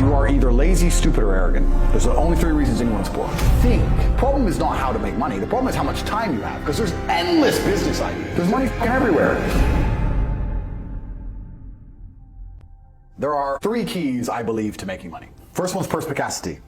You are either lazy, stupid, or arrogant. There's only three reasons anyone's poor. Think. Problem is not how to make money. The problem is how much time you have, because there's endless business ideas. There's money everywhere. There are three keys, I believe, to making money. First one's perspicacity.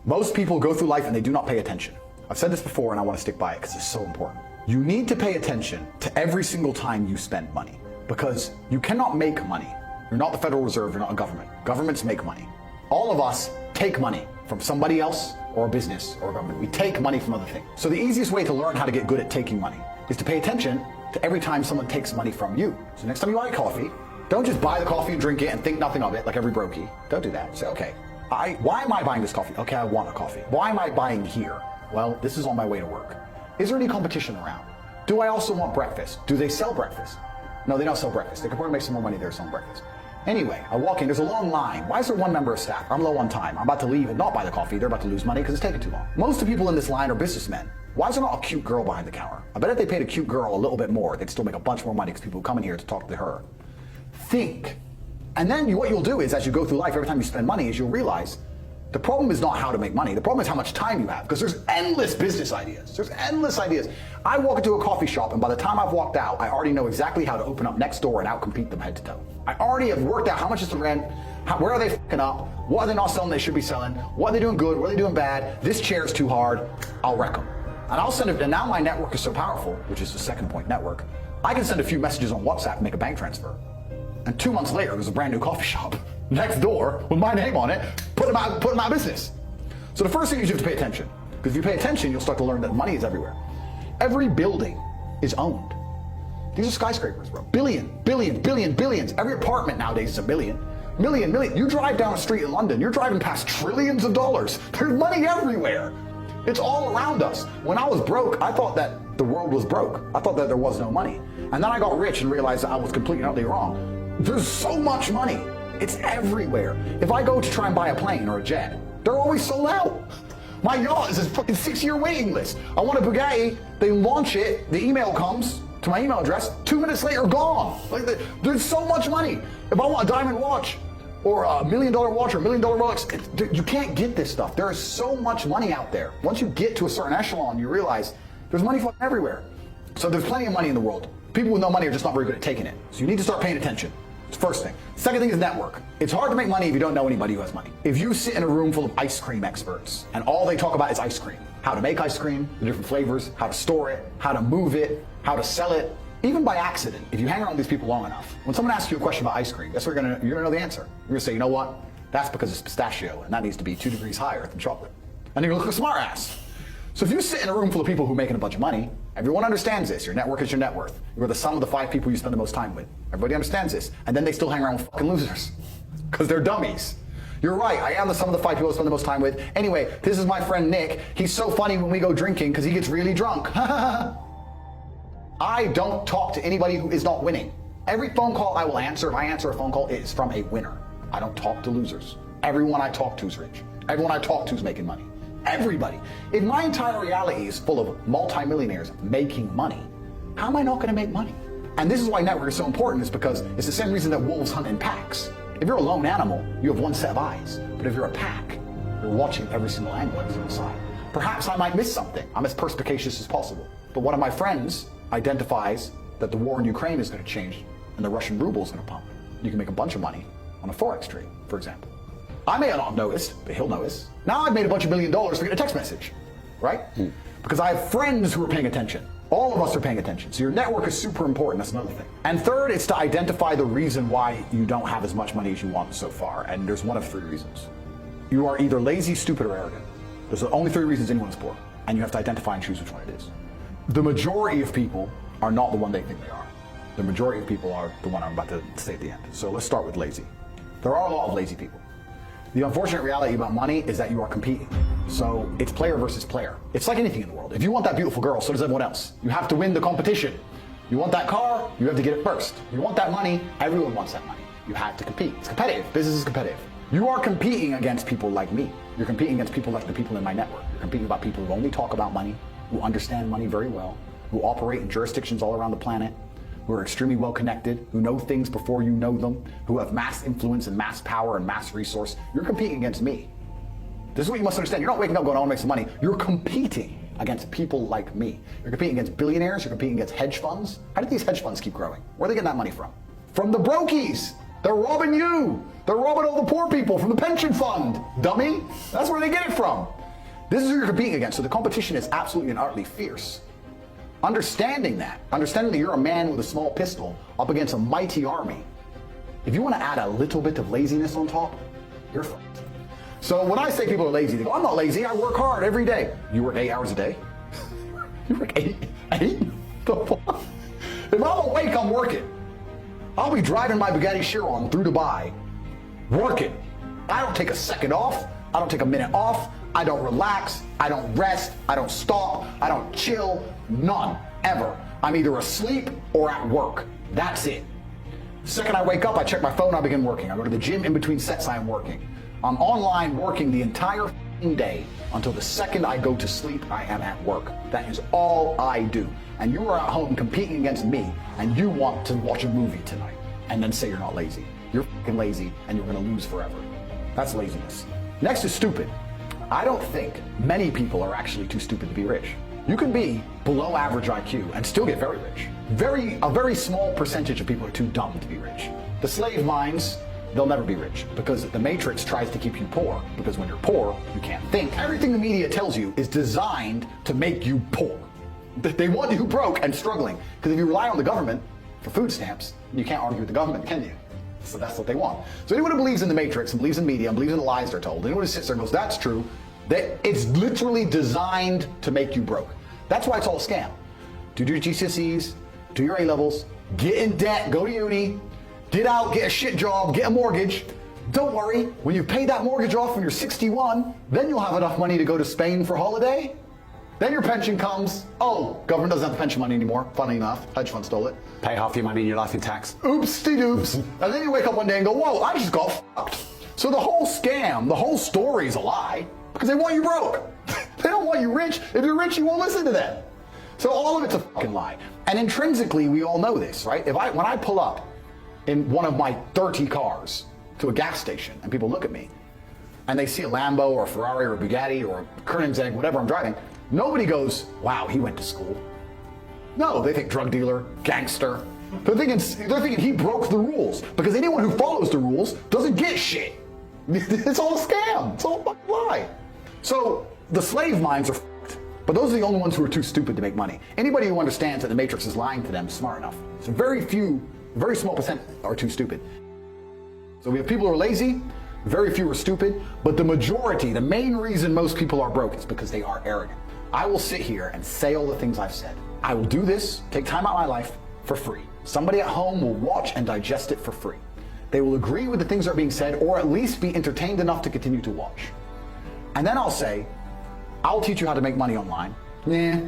Most people go through life and they do not pay attention. I've said this before and I want to stick by it because it's so important. You need to pay attention to every single time you spend money, because you cannot make money. You're not the Federal Reserve, you're not a government. Governments make money. All of us take money from somebody else or a business or a government. We take money from other things. So the easiest way to learn how to get good at taking money is to pay attention to every time someone takes money from you. So next time you buy coffee, don't just buy the coffee and drink it and think nothing of it like every brokey. Don't do that. Say, okay, why am I buying this coffee? Okay, I want a coffee. Why am I buying here? Well, this is on my way to work. Is there any competition around? Do I also want breakfast? Do they sell breakfast? No, they don't sell breakfast. They could probably make some more money there selling breakfast. Anyway, I walk in, there's a long line. Why is there one member of staff? I'm low on time. I'm about to leave and not buy the coffee. They're about to lose money because it's taking too long. Most of the people in this line are businessmen. Why is there not a cute girl behind the counter? I bet if they paid a cute girl a little bit more, they'd still make a bunch more money because people come in here to talk to her. Think. And then what you'll do is, as you go through life, every time you spend money, is you'll realize the problem is not how to make money. The problem is how much time you have, because there's endless business ideas. There's endless ideas. I walk into a coffee shop, and by the time I've walked out, I already know exactly how to open up next door and outcompete them head to toe. I already have worked out how much is the rent, where are they fucking up, what are they not selling they should be selling, what are they doing good, what are they doing bad, this chair's too hard, I'll wreck them. And I'll send it, and now my network is so powerful, which is the second point, network, I can send a few messages on WhatsApp and make a bank transfer. And 2 months later, there's a brand new coffee shop next door with my name on it, put them out of business. So the first thing is you have to pay attention. Because if you pay attention, you'll start to learn that money is everywhere. Every building is owned. These are skyscrapers, bro. Billions. Every apartment nowadays is a million. Million. You drive down a street in London, you're driving past trillions of dollars. There's money everywhere. It's all around us. When I was broke, I thought that the world was broke. I thought that there was no money. And then I got rich and realized that I was completely and utterly wrong. There's so much money. It's everywhere. If I go to try and buy a plane or a jet, they're always sold out. My yacht is a fucking 6-year waiting list. I want a Bugatti, they launch it, the email comes to my email address, 2 minutes later, gone. Like, there's so much money. If I want a diamond watch, or a $1 million watch, or $1 million Rolex, you can't get this stuff. There is so much money out there. Once you get to a certain echelon, you realize there's money fucking everywhere. So there's plenty of money in the world. People with no money are just not very good at taking it. So you need to start paying attention. It's the first thing. Second thing is network. It's hard to make money if you don't know anybody who has money. If you sit in a room full of ice cream experts and all they talk about is ice cream, how to make ice cream, the different flavors, how to store it, how to move it, how to sell it, even by accident, if you hang around these people long enough, when someone asks you a question about ice cream, guess what you're gonna know the answer. You're gonna say, you know what? That's because it's pistachio and that needs to be 2 degrees higher than chocolate. And you're gonna look a smart ass. So if you sit in a room full of people who are making a bunch of money, everyone understands this. Your network is your net worth. You're the sum of the 5 people you spend the most time with. Everybody understands this. And then they still hang around with fucking losers because they're dummies. You're right, I am the sum of the 5 people I spend the most time with. Anyway, this is my friend Nick. He's so funny when we go drinking because he gets really drunk. I don't talk to anybody who is not winning. Every phone call I will answer, if I answer a phone call, is from a winner. I don't talk to losers. Everyone I talk to is rich. Everyone I talk to is making money. Everybody. If my entire reality is full of multimillionaires making money, how am I not going to make money? And this is why network is so important, is because it's the same reason that wolves hunt in packs. If you're a lone animal, you have one set of eyes. But if you're a pack, you're watching every single angle, every single side. Perhaps I might miss something. I'm as perspicacious as possible. But one of my friends identifies that the war in Ukraine is going to change and the Russian ruble is going to pump. You can make a bunch of money on a forex trade, for example. I may not have noticed, but he'll notice. Now I've made a bunch of $1 million to get a text message, right? Because I have friends who are paying attention. All of us are paying attention. So your network is super important. That's another thing. And third, it's to identify the reason why you don't have as much money as you want so far. And there's one of 3 reasons. You are either lazy, stupid, or arrogant. There's only 3 reasons anyone's poor. And you have to identify and choose which one it is. The majority of people are not the one they think they are. The majority of people are the one I'm about to say at the end. So let's start with lazy. There are a lot of lazy people. The unfortunate reality about money is that you are competing. So it's player versus player. It's like anything in the world. If you want that beautiful girl, so does everyone else. You have to win the competition. You want that car, you have to get it first. You want that money, everyone wants that money. You have to compete. It's competitive. Business is competitive. You are competing against people like me. You're competing against people like the people in my network. You're competing about people who only talk about money, who understand money very well, who operate in jurisdictions all around the planet, who are extremely well connected, who know things before you know them, who have mass influence and mass power and mass resource. You're competing against me. This is what you must understand. You're not waking up going, I want to make some money. You're competing against people like me. You're competing against billionaires. You're competing against hedge funds. How did these hedge funds keep growing? Where are they getting that money from? From the brokies. They're robbing you. They're robbing all the poor people from the pension fund, dummy. That's where they get it from. This is who you're competing against. So the competition is absolutely and utterly fierce. Understanding that you're a man with a small pistol up against a mighty army, if you want to add a little bit of laziness on top, you're fucked. So when I say people are lazy, they go, I'm not lazy, I work hard every day. You work 8 hours a day? You work eight? The fuck? If I'm awake, I'm working. I'll be driving my Bugatti Chiron through Dubai, working. I don't take a second off. I don't take a minute off. I don't relax. I don't rest. I don't stop. I don't chill. None, ever. I'm either asleep or at work. That's it. The second I wake up, I check my phone, I begin working. I go to the gym in between sets, I am working. I'm online working the entire day until the second I go to sleep, I am at work. That is all I do. And you are at home competing against me, and you want to watch a movie tonight and then say you're not lazy. You're fucking lazy, and you're gonna lose forever. That's laziness. Next is stupid. I don't think many people are actually too stupid to be rich. You can be below average IQ and still get very rich. A very small percentage of people are too dumb to be rich. The slave minds, they'll never be rich because the matrix tries to keep you poor, because when you're poor, you can't think. Everything the media tells you is designed to make you poor. They want you broke and struggling, because if you rely on the government for food stamps, you can't argue with the government, can you? So that's what they want. So anyone who believes in the matrix and believes in media and believes in the lies they're told, anyone who sits there and goes, that's true, it's literally designed to make you broke. That's why it's all a scam. Do your GCSEs, do your A-levels, get in debt, go to uni, get out, get a shit job, get a mortgage. Don't worry, when you pay that mortgage off when you're 61, then you'll have enough money to go to Spain for holiday. Then your pension comes. Oh, government doesn't have the pension money anymore. Funny enough, hedge fund stole it. Pay half your money in your life in tax. Oops-de-doops. And then you wake up one day and go, whoa, I just got fucked. So the whole scam, the whole story is a lie because they want you broke. They don't want you rich. If you're rich, you won't listen to them. So all of it's a fucking lie. And intrinsically, we all know this, right? When I pull up in one of my 30 cars to a gas station and people look at me and they see a Lambo or a Ferrari or a Bugatti or a Koenigsegg, whatever I'm driving, nobody goes, wow, he went to school. No, they think drug dealer, gangster. They're thinking he broke the rules, because anyone who follows the rules doesn't get shit. It's all a scam. It's all a fucking lie. So the slave minds are fucked, but those are the only ones who are too stupid to make money. Anybody who understands that the matrix is lying to them is smart enough. So very small percent are too stupid. So we have people who are lazy, very few are stupid, but the majority, the main reason most people are broke is because they are arrogant. I will sit here and say all the things I've said. I will do this, take time out of my life for free. Somebody at home will watch and digest it for free. They will agree with the things that are being said, or at least be entertained enough to continue to watch. And then I'll say, I'll teach you how to make money online. Nah,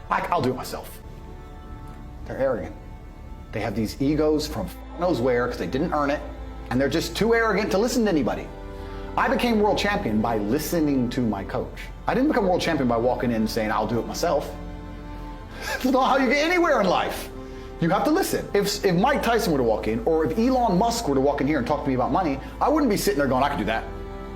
I'll do it myself. They're arrogant. They have these egos from knows where because they didn't earn it, and they're just too arrogant to listen to anybody. I became world champion by listening to my coach. I didn't become world champion by walking in and saying, I'll do it myself. That's not how you get anywhere in life. You have to listen. If Mike Tyson were to walk in, or if Elon Musk were to walk in here and talk to me about money, I wouldn't be sitting there going, I can do that.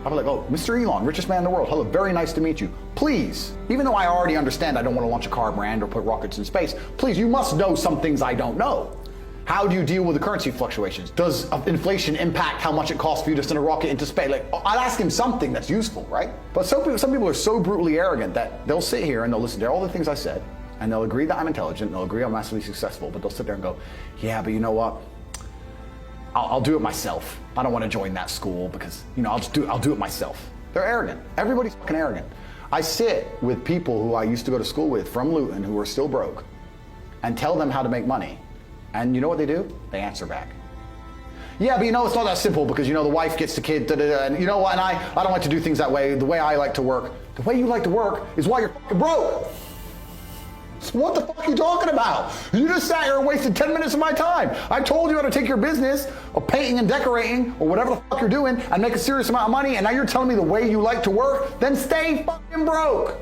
I'd be like, oh, Mr. Elon, richest man in the world. Hello, very nice to meet you. Please, even though I already understand I don't want to launch a car brand or put rockets in space, please, you must know some things I don't know. How do you deal with the currency fluctuations? Does inflation impact how much it costs for you to send a rocket into space? Like, I'll ask him something that's useful, right? But some people are so brutally arrogant that they'll sit here and they'll listen to all the things I said, and they'll agree that I'm intelligent, they'll agree I'm massively successful, but they'll sit there and go, yeah, but you know what? I'll do it myself. I don't want to join that school because, I'll do it myself. They're arrogant. Everybody's fucking arrogant. I sit with people who I used to go to school with from Luton who are still broke and tell them how to make money. And you know what they do? They answer back. Yeah, but it's not that simple because, the wife gets the kid, and you know what, and I don't like to do things that way, the way I like to work. The way you like to work is why you're fucking broke. So what the fuck are you talking about? You just sat here and wasted 10 minutes of my time. I told you how to take your business of painting and decorating or whatever the fuck you're doing and make a serious amount of money, and now you're telling me the way you like to work? Then stay fucking broke.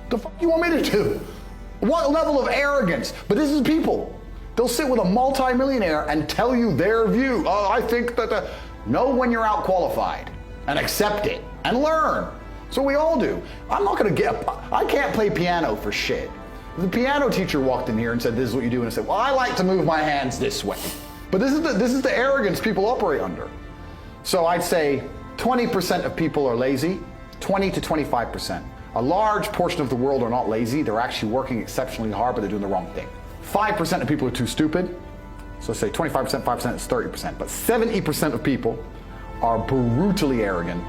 The fuck you want me to do? What level of arrogance? But this is people. They'll sit with a multimillionaire and tell you their view. Oh, I think that know when you're out qualified and accept it and learn. So we all do. I can't play piano for shit. The piano teacher walked in here and said, this is what you do. And I said, well, I like to move my hands this way. But this is the arrogance people operate under. So I'd say 20% of people are lazy, 20 to 25%. A large portion of the world are not lazy. They're actually working exceptionally hard, but they're doing the wrong thing. 5% of people are too stupid. So say 25%, 5% is 30%. But 70% of people are brutally arrogant.